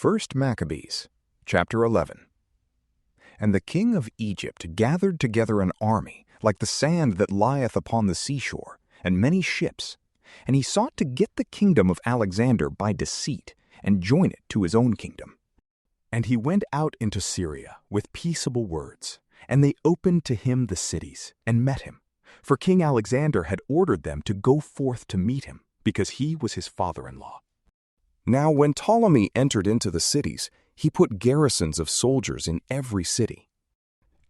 1 Maccabees, chapter 11. And the king of Egypt gathered together an army, like the sand that lieth upon the seashore, and many ships. And he sought to get the kingdom of Alexander by deceit, and join it to his own kingdom. And he went out into Syria with peaceable words, and they opened to him the cities, and met him. For King Alexander had ordered them to go forth to meet him, because he was his father-in-law. Now when Ptolemy entered into the cities, he put garrisons of soldiers in every city.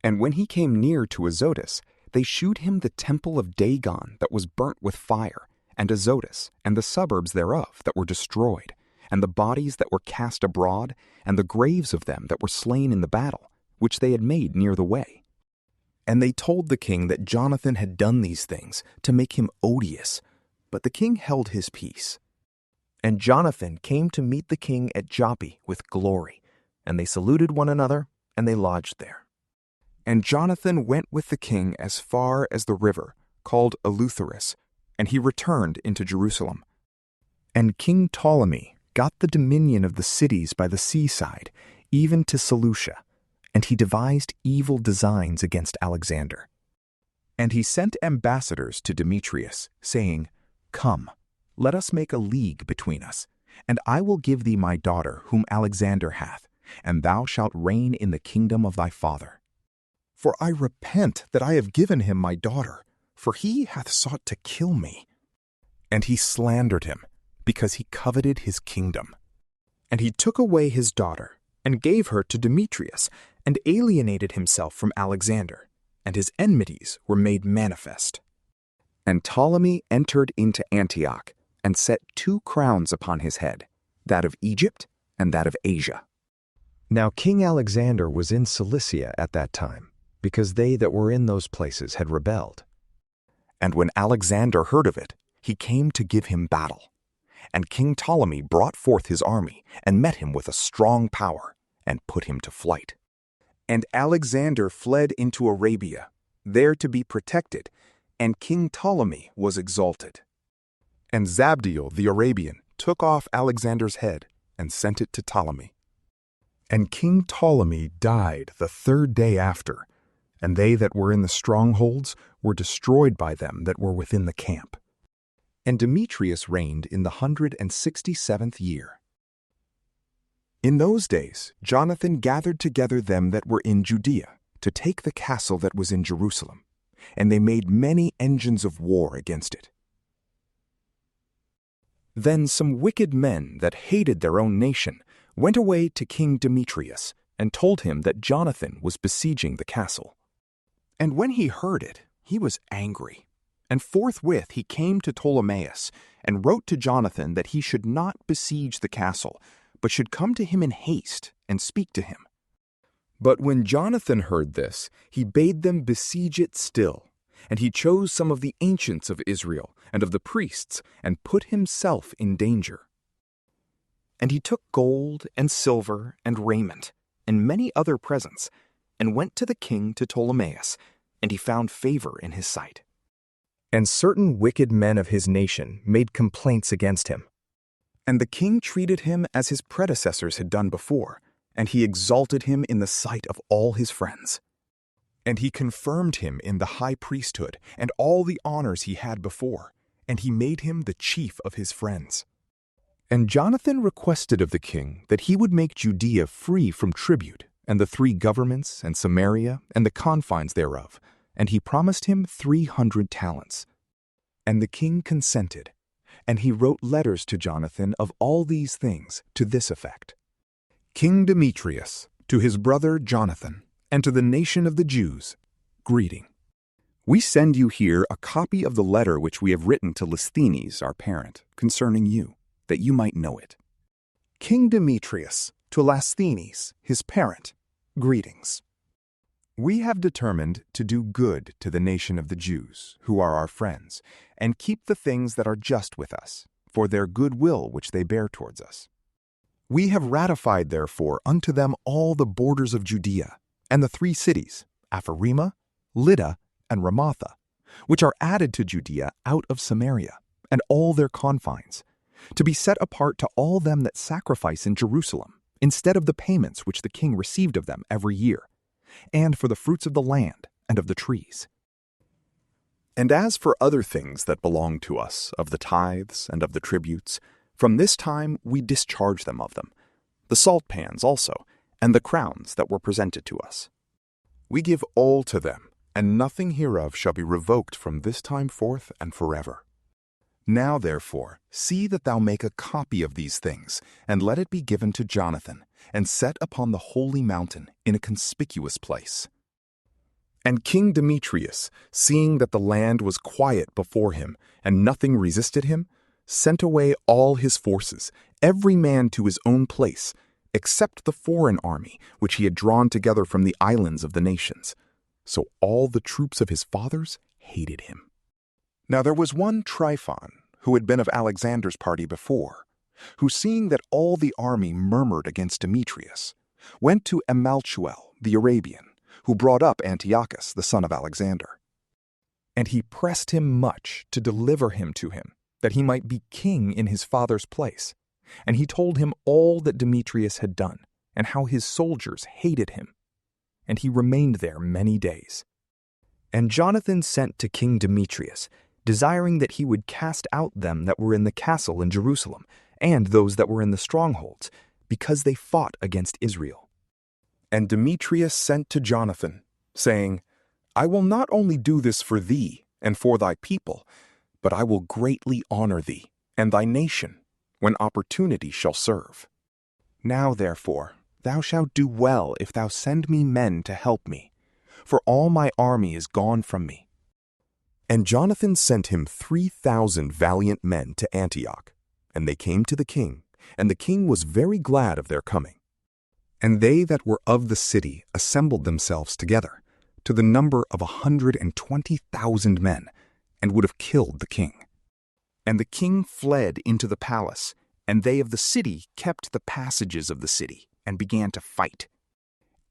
And when he came near to Azotus, they shewed him the temple of Dagon that was burnt with fire, and Azotus, and the suburbs thereof that were destroyed, and the bodies that were cast abroad, and the graves of them that were slain in the battle, which they had made near the way. And they told the king that Jonathan had done these things to make him odious, but the king held his peace. And Jonathan came to meet the king at Joppa with glory, and they saluted one another, and they lodged there. And Jonathan went with the king as far as the river, called Eleutherus, and he returned into Jerusalem. And King Ptolemy got the dominion of the cities by the seaside, even to Seleucia, and he devised evil designs against Alexander. And he sent ambassadors to Demetrius, saying, Come, let us make a league between us, and I will give thee my daughter whom Alexander hath, and thou shalt reign in the kingdom of thy father. For I repent that I have given him my daughter, for he hath sought to kill me. And he slandered him, because he coveted his kingdom. And he took away his daughter, and gave her to Demetrius, and alienated himself from Alexander, and his enmities were made manifest. And Ptolemy entered into Antioch, and set 2 crowns upon his head, that of Egypt and that of Asia. Now King Alexander was in Cilicia at that time, because they that were in those places had rebelled. And when Alexander heard of it, he came to give him battle. And King Ptolemy brought forth his army, and met him with a strong power, and put him to flight. And Alexander fled into Arabia, there to be protected, and King Ptolemy was exalted. And Zabdiel the Arabian took off Alexander's head and sent it to Ptolemy. And King Ptolemy died the 3rd day after, and they that were in the strongholds were destroyed by them that were within the camp. And Demetrius reigned in the 167th year. In those days Jonathan gathered together them that were in Judea to take the castle that was in Jerusalem, and they made many engines of war against it. Then some wicked men that hated their own nation went away to King Demetrius, and told him that Jonathan was besieging the castle. And when he heard it, he was angry. And forthwith he came to Ptolemais, and wrote to Jonathan that he should not besiege the castle, but should come to him in haste, and speak to him. But when Jonathan heard this, he bade them besiege it still. And he chose some of the ancients of Israel and of the priests, and put himself in danger. And he took gold and silver and raiment, and many other presents, and went to the king to Ptolemais, and he found favor in his sight. And certain wicked men of his nation made complaints against him. And the king treated him as his predecessors had done before, and he exalted him in the sight of all his friends. And he confirmed him in the high priesthood and all the honors he had before, and he made him the chief of his friends. And Jonathan requested of the king that he would make Judea free from tribute, and the 3 governments, and Samaria, and the confines thereof, and he promised him 300 talents. And the king consented, and he wrote letters to Jonathan of all these things to this effect. King Demetrius, to his brother Jonathan, and to the nation of the Jews, greeting. We send you here a copy of the letter which we have written to Listhenes, our parent, concerning you, that you might know it. King Demetrius, to Lasthenes, his parent, greetings. We have determined to do good to the nation of the Jews, who are our friends, and keep the things that are just with us, for their good will which they bear towards us. We have ratified, therefore, unto them all the borders of Judea, and the 3 cities, Apharima, Lydda, and Ramatha, which are added to Judea out of Samaria, and all their confines, to be set apart to all them that sacrifice in Jerusalem, instead of the payments which the king received of them every year, and for the fruits of the land and of the trees. And as for other things that belong to us, of the tithes and of the tributes, from this time we discharge them of them, the salt pans also, and the crowns that were presented to us. We give all to them, and nothing hereof shall be revoked from this time forth and forever. Now therefore, see that thou make a copy of these things, and let it be given to Jonathan, and set upon the holy mountain in a conspicuous place. And King Demetrius, seeing that the land was quiet before him, and nothing resisted him, sent away all his forces, every man to his own place, except the foreign army which he had drawn together from the islands of the nations. So all the troops of his fathers hated him. Now there was one Tryphon, who had been of Alexander's party before, who, seeing that all the army murmured against Demetrius, went to Amalchuel the Arabian, who brought up Antiochus the son of Alexander. And he pressed him much to deliver him to him, that he might be king in his father's place. And he told him all that Demetrius had done, and how his soldiers hated him. And he remained there many days. And Jonathan sent to King Demetrius, desiring that he would cast out them that were in the castle in Jerusalem, and those that were in the strongholds, because they fought against Israel. And Demetrius sent to Jonathan, saying, I will not only do this for thee and for thy people, but I will greatly honor thee and thy nation, when opportunity shall serve. Now therefore, thou shalt do well if thou send me men to help me, for all my army is gone from me. And Jonathan sent him 3,000 valiant men to Antioch, and they came to the king, and the king was very glad of their coming. And they that were of the city assembled themselves together, to the number of 120,000 men, and would have killed the king. And the king fled into the palace, and they of the city kept the passages of the city, and began to fight.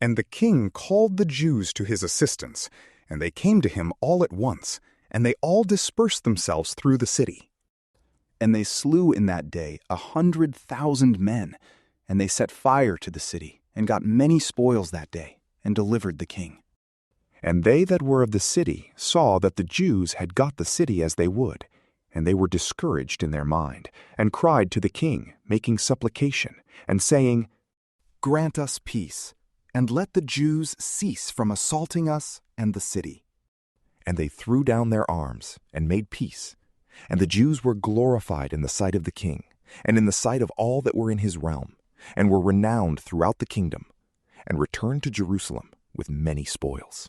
And the king called the Jews to his assistance, and they came to him all at once, and they all dispersed themselves through the city. And they slew in that day 100,000 men, and they set fire to the city, and got many spoils that day, and delivered the king. And they that were of the city saw that the Jews had got the city as they would, and they were discouraged in their mind, and cried to the king, making supplication, and saying, Grant us peace, and let the Jews cease from assaulting us and the city. And they threw down their arms, and made peace. And the Jews were glorified in the sight of the king, and in the sight of all that were in his realm, and were renowned throughout the kingdom, and returned to Jerusalem with many spoils.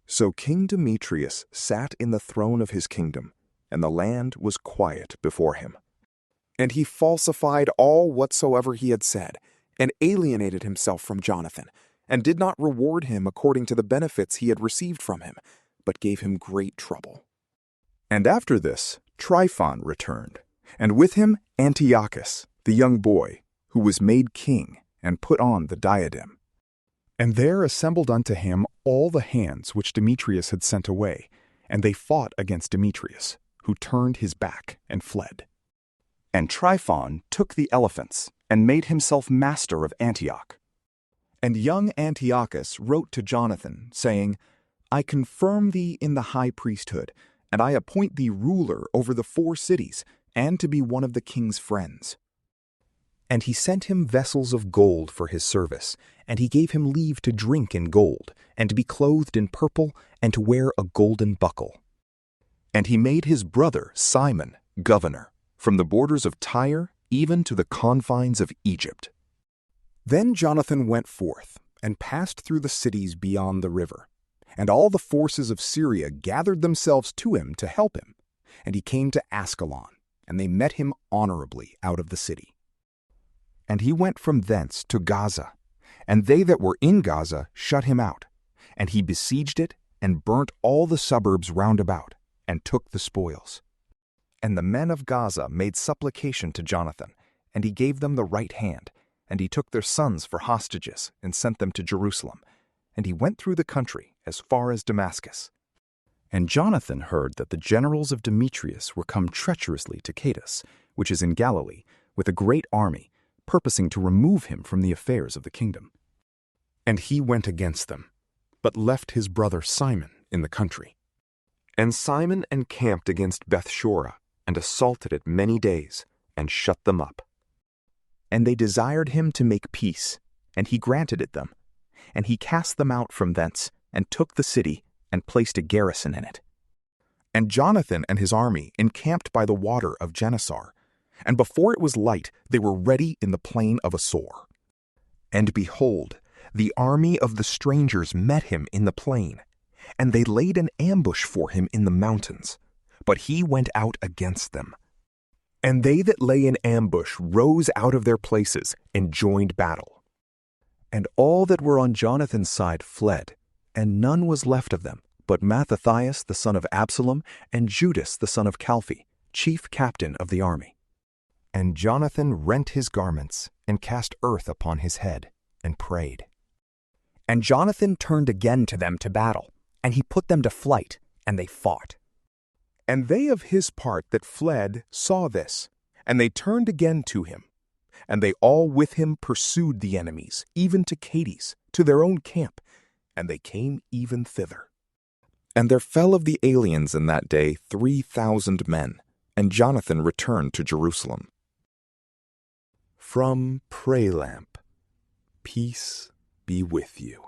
So King Demetrius sat in the throne of his kingdom, and the land was quiet before him. And he falsified all whatsoever he had said, and alienated himself from Jonathan, and did not reward him according to the benefits he had received from him, but gave him great trouble. And after this, Tryphon returned, and with him Antiochus, the young boy, who was made king, and put on the diadem. And there assembled unto him all the hands which Demetrius had sent away, and they fought against Demetrius, who turned his back and fled. And Tryphon took the elephants, and made himself master of Antioch. And young Antiochus wrote to Jonathan, saying, I confirm thee in the high priesthood, and I appoint thee ruler over the 4 cities, and to be one of the king's friends. And he sent him vessels of gold for his service, and he gave him leave to drink in gold, and to be clothed in purple, and to wear a golden buckle. And he made his brother Simon governor, from the borders of Tyre even to the confines of Egypt. Then Jonathan went forth, and passed through the cities beyond the river. And all the forces of Syria gathered themselves to him to help him. And he came to Ascalon, and they met him honorably out of the city. And he went from thence to Gaza, and they that were in Gaza shut him out. And he besieged it, and burnt all the suburbs round about, and took the spoils. And the men of Gaza made supplication to Jonathan, and he gave them the right hand, and he took their sons for hostages, and sent them to Jerusalem. And he went through the country as far as Damascus. And Jonathan heard that the generals of Demetrius were come treacherously to Caius, which is in Galilee, with a great army, purposing to remove him from the affairs of the kingdom. And he went against them, but left his brother Simon in the country. And Simon encamped against Bethshorah, and assaulted it many days, and shut them up. And they desired him to make peace, and he granted it them. And he cast them out from thence, and took the city, and placed a garrison in it. And Jonathan and his army encamped by the water of Genesar, and before it was light they were ready in the plain of Asor. And behold, the army of the strangers met him in the plain, and they laid an ambush for him in the mountains, but he went out against them. And they that lay in ambush rose out of their places and joined battle. And all that were on Jonathan's side fled, and none was left of them, but Mattathias the son of Absalom, and Judas the son of Calphi, chief captain of the army. And Jonathan rent his garments, and cast earth upon his head, and prayed. And Jonathan turned again to them to battle, and he put them to flight, and they fought. And they of his part that fled saw this, and they turned again to him. And they all with him pursued the enemies, even to Cades, to their own camp, and they came even thither. And there fell of the aliens in that day 3,000 men, and Jonathan returned to Jerusalem. From PrayLamp, peace be with you.